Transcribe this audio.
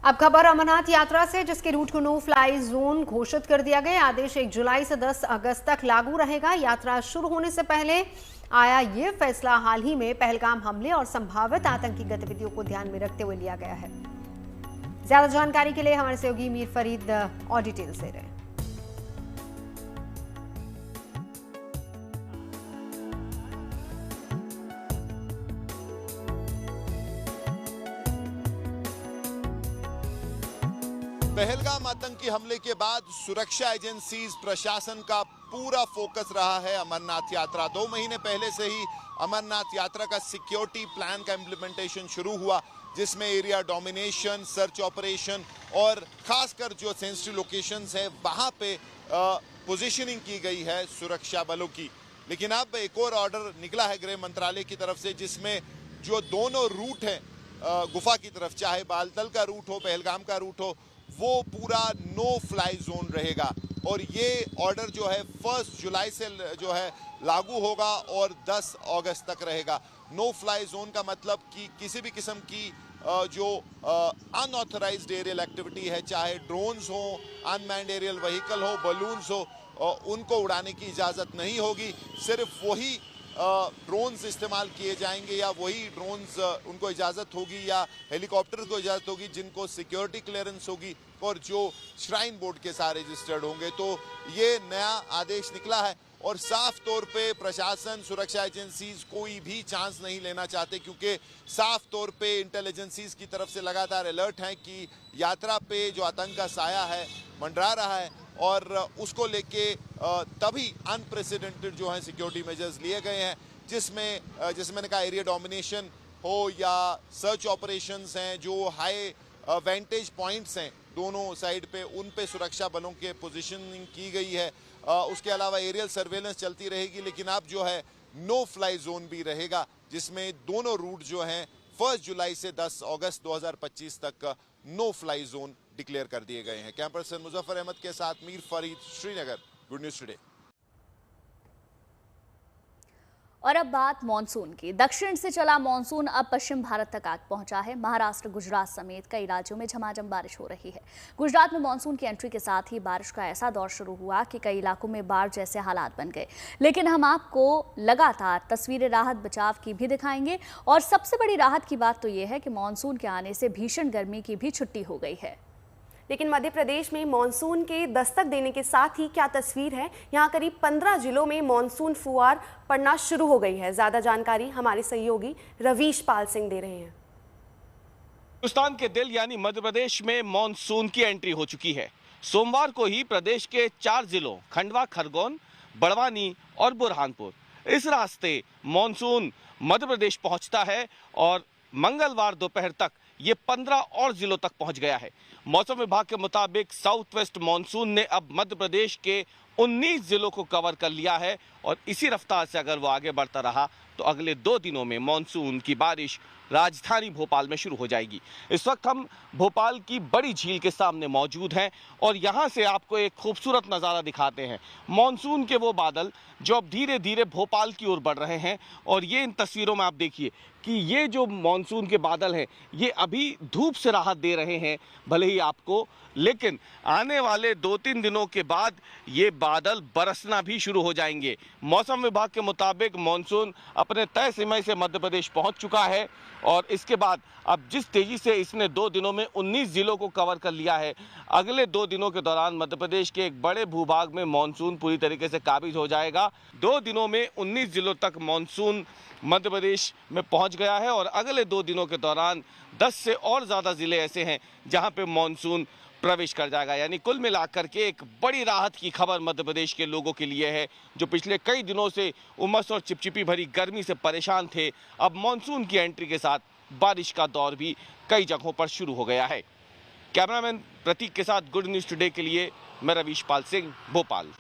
अब खबर अमरनाथ यात्रा से, जिसके रूट को नो फ्लाई जोन घोषित कर दिया गया। आदेश 1 जुलाई से 10 अगस्त तक लागू रहेगा। यात्रा शुरू होने से पहले आया ये फैसला हाल ही में पहलगाम हमले और संभावित आतंकी गतिविधियों को ध्यान में रखते हुए लिया गया है। ज्यादा जानकारी के लिए हमारे सहयोगी मीर फरीद और डिटेल से रहे। पहलगाम आतंकी हमले के बाद सुरक्षा एजेंसीज प्रशासन का पूरा फोकस रहा है अमरनाथ यात्रा। 2 महीने पहले से ही अमरनाथ यात्रा का सिक्योरिटी प्लान का इम्प्लीमेंटेशन शुरू हुआ, जिसमें एरिया डोमिनेशन, सर्च ऑपरेशन और खासकर जो सेंसिटिव लोकेशंस है वहां पे पोजीशनिंग की गई है सुरक्षा बलों की। लेकिन अब एक और ऑर्डर निकला है गृह मंत्रालय की तरफ से, जिसमें जो दोनों रूट हैं गुफा की तरफ, चाहे बालतल का रूट हो, पहलगाम का रूट हो, वो पूरा नो फ्लाई जोन रहेगा। और ये ऑर्डर जो है 1 जुलाई से जो है लागू होगा और 10 अगस्त तक रहेगा। नो फ्लाई जोन का मतलब कि किसी भी किस्म की जो अनऑथराइज्ड एरियल एक्टिविटी है, चाहे ड्रोन्स हो, अनमैन्ड एरियल व्हीकल हो, बलून्स हो, उनको उड़ाने की इजाज़त नहीं होगी। सिर्फ वही ड्रोन्स इस्तेमाल किए जाएंगे या वही ड्रोन्स उनको इजाज़त होगी या हेलीकॉप्टर को इजाज़त होगी जिनको सिक्योरिटी क्लियरेंस होगी और जो श्राइन बोर्ड के साथ रजिस्टर्ड होंगे। तो ये नया आदेश निकला है और साफ तौर पे प्रशासन, सुरक्षा एजेंसीज कोई भी चांस नहीं लेना चाहते, क्योंकि साफ तौर पे इंटेलिजेंसीज की तरफ से लगातार अलर्ट हैं कि यात्रा पे जो आतंक का साया है मंडरा रहा है और उसको लेके तभी अनप्रेसिडेंटेड जो है सिक्योरिटी मेजर्स लिए गए हैं, जिसमें जैसे मैंने कहा एरिया डोमिनेशन हो या सर्च ऑपरेशंस हैं, जो हाई वेंटेज पॉइंट्स हैं दोनों साइड पे, उन पे सुरक्षा बलों के पोजीशनिंग की गई है। उसके अलावा एरियल सर्वेलेंस चलती रहेगी, लेकिन अब जो है नो फ्लाई जोन भी रहेगा, जिसमें दोनों रूट जो हैं 1 जुलाई से 10 अगस्त 2025 तक नो फ्लाई जोन डिक्लेयर कर दिए गए हैं। कैमरा पर्सन मुजफ्फर अहमद के साथ Mir Farid, Srinagar, good news today. और अब बात मॉनसून की। दक्षिण से चला मॉनसून अब पश्चिम भारत तक आ पहुंचा है। महाराष्ट्र, गुजरात समेत कई राज्यों में झमाझम बारिश हो रही है। गुजरात में मॉनसून की एंट्री के साथ ही बारिश का ऐसा दौर शुरू हुआ कि कई इलाकों में बाढ़ जैसे हालात बन गए। लेकिन हम आपको लगातार तस्वीरें राहत बचाव की भी दिखाएंगे और सबसे बड़ी राहत की बात तो ये है कि मॉनसून के आने से भीषण गर्मी की भी छुट्टी हो गई है। लेकिन मध्य प्रदेश में मॉनसून के दस्तक देने के साथ ही क्या तस्वीर है, यहाँ करीब 15 जिलों में मॉनसून फुहार पड़ना शुरू हो गई है। ज्यादा जानकारी हमारे सहयोगी रवीश पाल सिंह दे रहे हैं। हिंदुस्तान के दिल यानी मध्य प्रदेश में मॉनसून की एंट्री हो चुकी है। सोमवार को ही प्रदेश के 4 जिलों खंडवा, खरगोन, बड़वानी और बुरहानपुर, इस रास्ते मॉनसून मध्य प्रदेश पहुंचता है और मंगलवार दोपहर तक ये 15 और जिलों तक पहुंच गया है। मौसम विभाग के मुताबिक साउथ वेस्ट मॉनसून ने अब मध्य प्रदेश के 19 जिलों को कवर कर लिया है और इसी रफ्तार से अगर वो आगे बढ़ता रहा तो अगले 2 दिनों में मॉनसून की बारिश राजधानी भोपाल में शुरू हो जाएगी। इस वक्त हम भोपाल की बड़ी झील के सामने मौजूद हैं और यहाँ से आपको एक खूबसूरत नज़ारा दिखाते हैं। मॉनसून के वो बादल जो अब धीरे धीरे भोपाल की ओर बढ़ रहे हैं और ये इन तस्वीरों में आप देखिए कि ये जो मॉनसून के बादल हैं ये अभी धूप से राहत दे रहे हैं भले ही आपको, लेकिन आने वाले 2-3 दिनों के बाद ये बादल बरसना भी शुरू हो जाएंगे। मौसम विभाग के मुताबिक मॉनसून अपने तय समय से मध्य प्रदेश पहुंच चुका है और इसके बाद अब जिस तेजी से इसने 2 दिनों में 19 जिलों को कवर कर लिया है, अगले 2 दिनों के दौरान मध्य प्रदेश के एक बड़े भूभाग में मॉनसून पूरी तरीके से काबिज हो जाएगा। 2 दिनों में 19 जिलों तक मॉनसून मध्य प्रदेश में पहुंच गया है और अगले 2 दिनों के दौरान 10 से और ज़्यादा ज़िले ऐसे हैं जहां पे मॉनसून प्रवेश कर जाएगा। यानी कुल मिलाकर के एक बड़ी राहत की खबर मध्य प्रदेश के लोगों के लिए है, जो पिछले कई दिनों से उमस और चिपचिपी भरी गर्मी से परेशान थे। अब मॉनसून की एंट्री के साथ बारिश का दौर भी कई जगहों पर शुरू हो गया है। कैमरामैन प्रतीक के साथ गुड न्यूज़ टुडे के लिए मैं रवीश पाल सिंह, भोपाल।